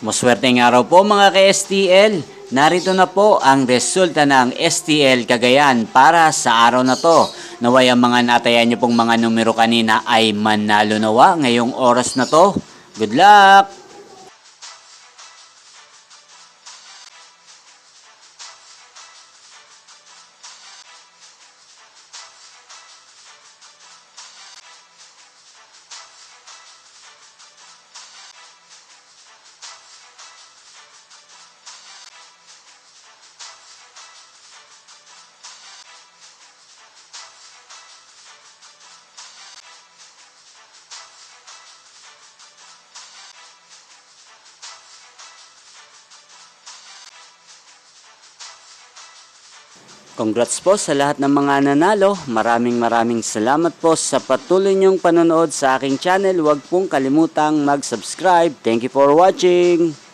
Maswerteng araw po mga ka-STL. Narito na po ang resulta ng STL Cagayan para sa araw na to. Naway ang mga natayan niyo pong mga numero kanina ay manalo nawa ngayong oras na to. Good luck! Congrats po sa lahat ng mga nanalo. Maraming salamat po sa patuloy niyong panonood sa aking channel. Huwag pong kalimutang mag-subscribe. Thank you for watching.